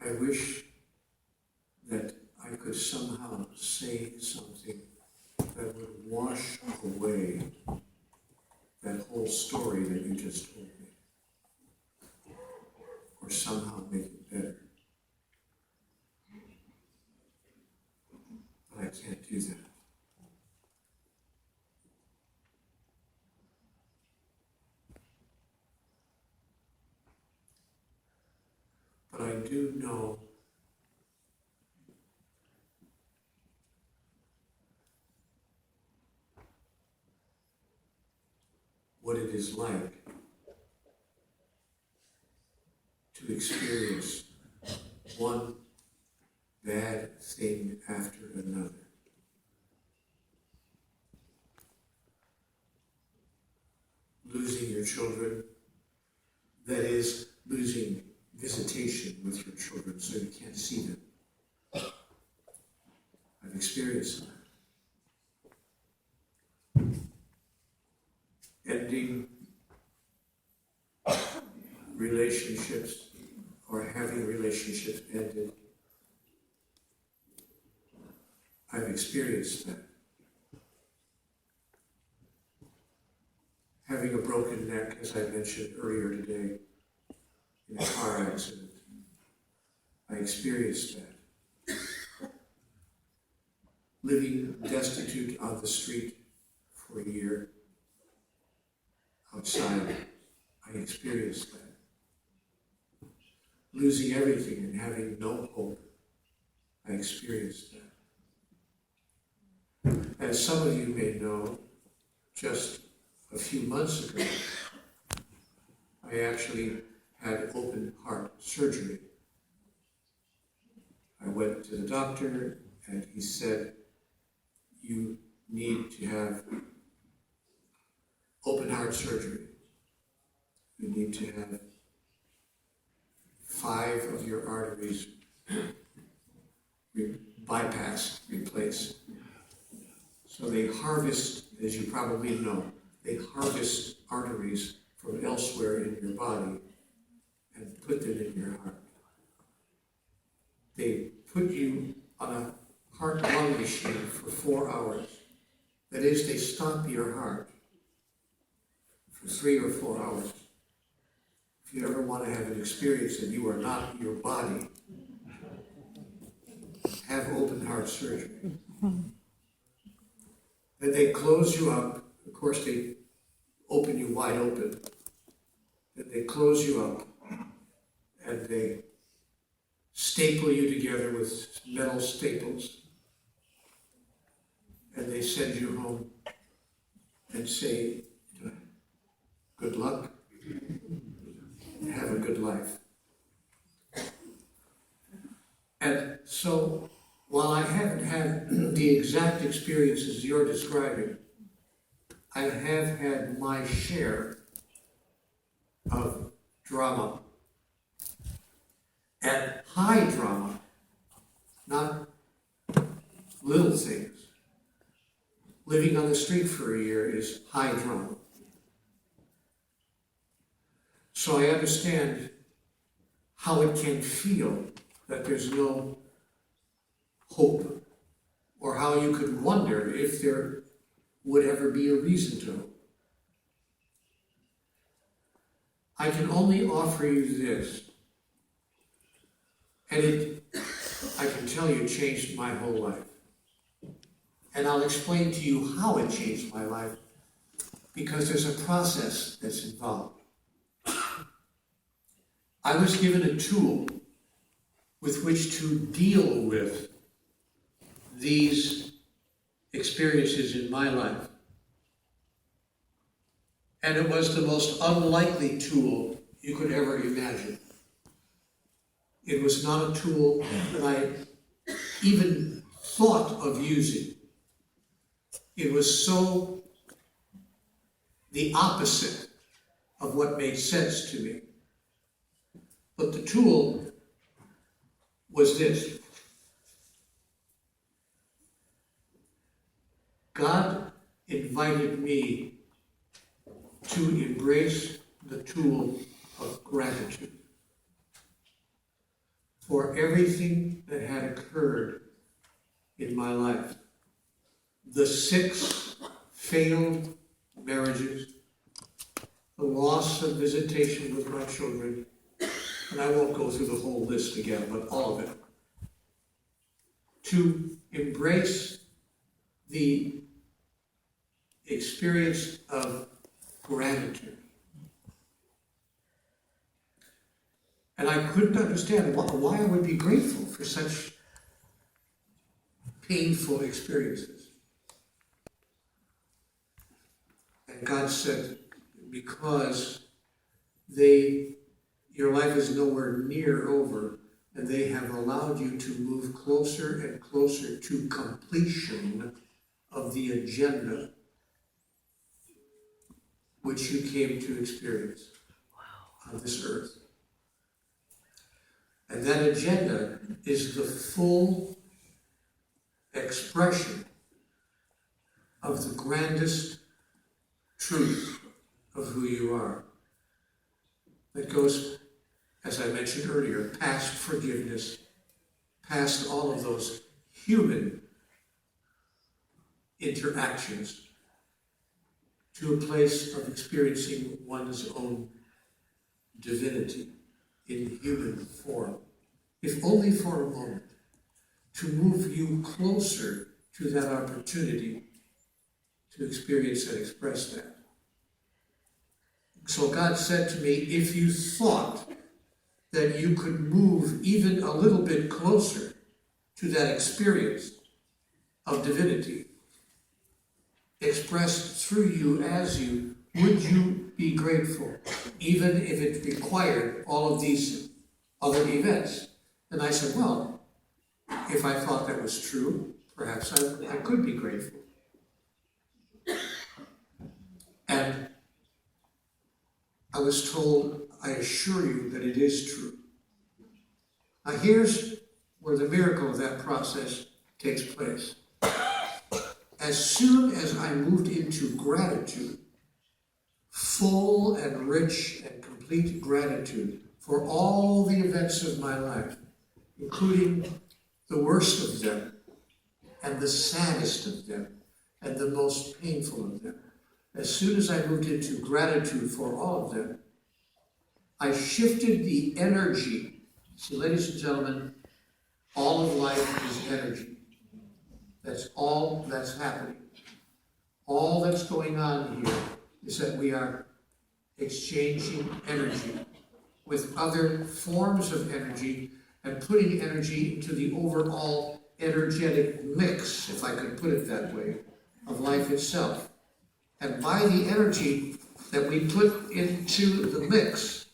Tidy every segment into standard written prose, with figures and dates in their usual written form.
I wish that I could somehow say something that would wash away that whole story that you just told me, or somehow make it better. But I can't do that. But I do know what it is like to experience one bad thing after another. Losing your children, that is, losing visitation with your children so you can't see them. I've experienced that. Ending relationships or having relationships ended. I've experienced that. Having a broken neck, as I mentioned earlier today, in a car accident. I experienced that. Living destitute on the street for a year outside, I experienced that. Losing everything and having no hope, I experienced that. As some of you may know, just a few months ago, I actually had open heart surgery. I went to the doctor and he said, you need to have open heart surgery. You need to have 5 of your arteries bypassed, replaced. So they harvest, as you probably know, they harvest arteries from elsewhere in your body and put them in your heart. They put you on a heart-lung machine for 4 hours. That is, they stop your heart for 3 or 4 hours. If you ever want to have an experience that you are not your body, have open heart surgery. Then they close you up. Of course, they open you wide open. Then they close you up and they staple you together with metal staples. And they send you home and say, good luck, have a good life. And so, while I haven't had the exact experiences you're describing, I have had my share of drama. And high drama, not little things. Living on the street for a year is high drama. So I understand how it can feel that there's no hope, or how you could wonder if there would ever be a reason to hope. I can only offer you this, and I can tell you, it changed my whole life. And I'll explain to you how it changed my life, because there's a process that's involved. I was given a tool with which to deal with these experiences in my life. And it was the most unlikely tool you could ever imagine. It was not a tool that I even thought of using. It was so the opposite of what made sense to me. But the tool was this. God invited me to embrace the tool of gratitude for everything that had occurred in my life. The 6 failed marriages, the loss of visitation with my children, and I won't go through the whole list again, but all of it. To embrace the experience of gratitude. And I couldn't understand why I would be grateful for such painful experiences. And God said, because your life is nowhere near over, and they have allowed you to move closer and closer to completion of the agenda which you came to experience on this earth. And that agenda is the full expression of the grandest truth of who you are. That goes, as I mentioned earlier, past forgiveness, past all of those human interactions, to a place of experiencing one's own divinity in human form, if only for a moment, to move you closer to that opportunity to experience and express that. So God said to me, if you thought that you could move even a little bit closer to that experience of divinity, expressed through you as you, would you be grateful, even if it required all of these other events? And I said, well, if I thought that was true, perhaps I could be grateful. And I was told, I assure you that it is true. Now here's where the miracle of that process takes place. As soon as I moved into gratitude, full and rich and complete gratitude for all the events of my life, including the worst of them, and the saddest of them, and the most painful of them. As soon as I moved into gratitude for all of them, I shifted the energy. See, ladies and gentlemen, all of life is energy. That's all that's happening. All that's going on here is that we are exchanging energy with other forms of energy and putting energy into the overall energetic mix, if I could put it that way, of life itself. And by the energy that we put into the mix,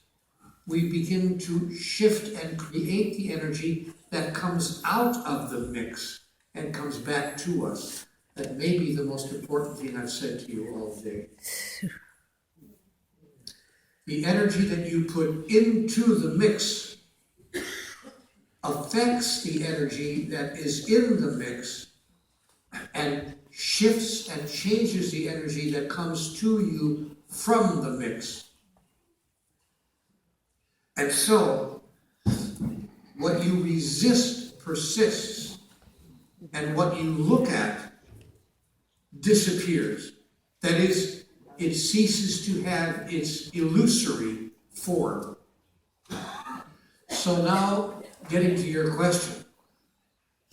we begin to shift and create the energy that comes out of the mix and comes back to us. That may be the most important thing I've said to you all day. The energy that you put into the mix affects the energy that is in the mix and shifts and changes the energy that comes to you from the mix. And so, what you resist persists, and what you look at disappears. That is, it ceases to have its illusory form. So now, getting to your question,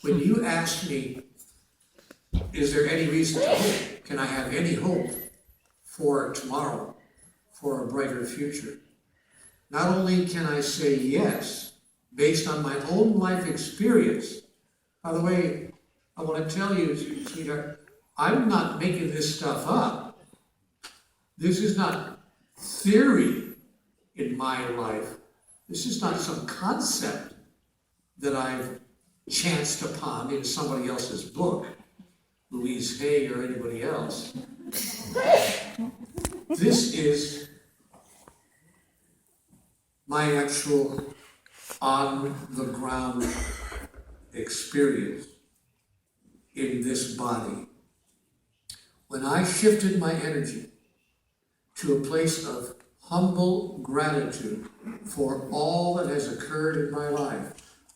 when you asked me, is there any reason to hope? Can I have any hope for tomorrow, for a brighter future? Not only can I say yes, based on my own life experience. By the way, I want to tell you, sweetheart, I'm not making this stuff up. This is not theory in my life. This is not some concept that I've chanced upon in somebody else's book, Louise Hay or anybody else. This is my actual on-the-ground experience in this body. When I shifted my energy to a place of humble gratitude for all that has occurred in my life,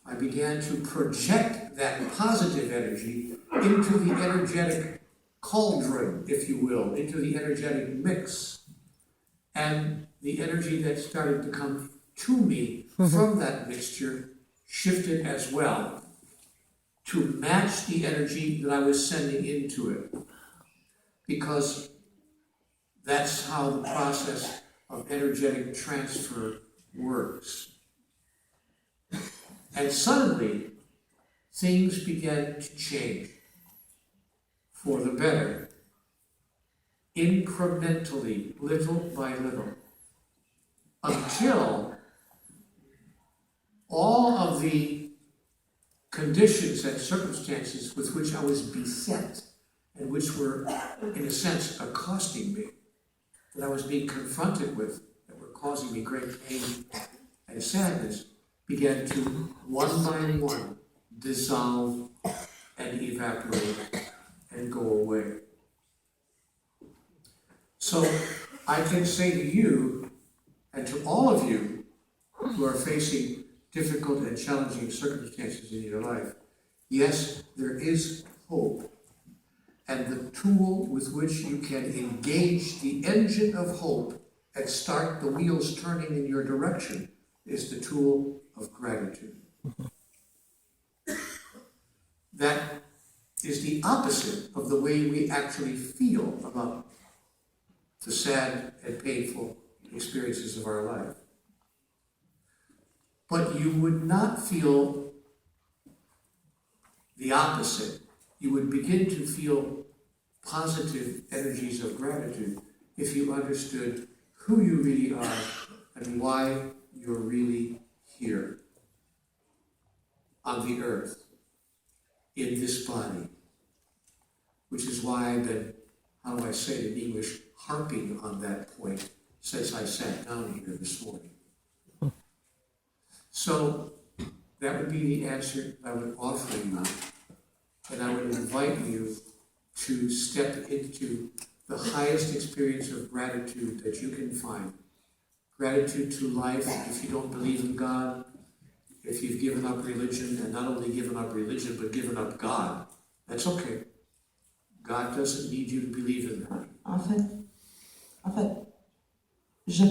I began to project that positive energy into the energetic cauldron, if you will, into the energetic mix. And the energy that started to come to me from that mixture shifted as well to match the energy that I was sending into it. Because that's how the process of energetic transfer works. And suddenly, things began to change for the better, incrementally, little by little, until all of the conditions and circumstances with which I was beset and which were, in a sense, accosting me, that I was being confronted with, that were causing me great pain and sadness, began to, one by one, dissolve and evaporate and go away. So I can say to you, and to all of you who are facing difficult and challenging circumstances in your life, yes, there is hope. And the tool with which you can engage the engine of hope and start the wheels turning in your direction is the tool of gratitude. That is the opposite of the way we actually feel about the sad and painful experiences of our life. But you would not feel the opposite. You would begin to feel positive energies of gratitude if you understood who you really are and why you're really here on the earth, in this body. Which is why I've been, how do I say it in English, harping on that point since I sat down here this morning. So that would be the answer I would offer you. And I would invite you to step into the highest experience of gratitude that you can find. Gratitude to life if you don't believe in God, if you've given up religion, and not only given up religion, but given up God. That's okay. God doesn't need you to believe in that. En fait, je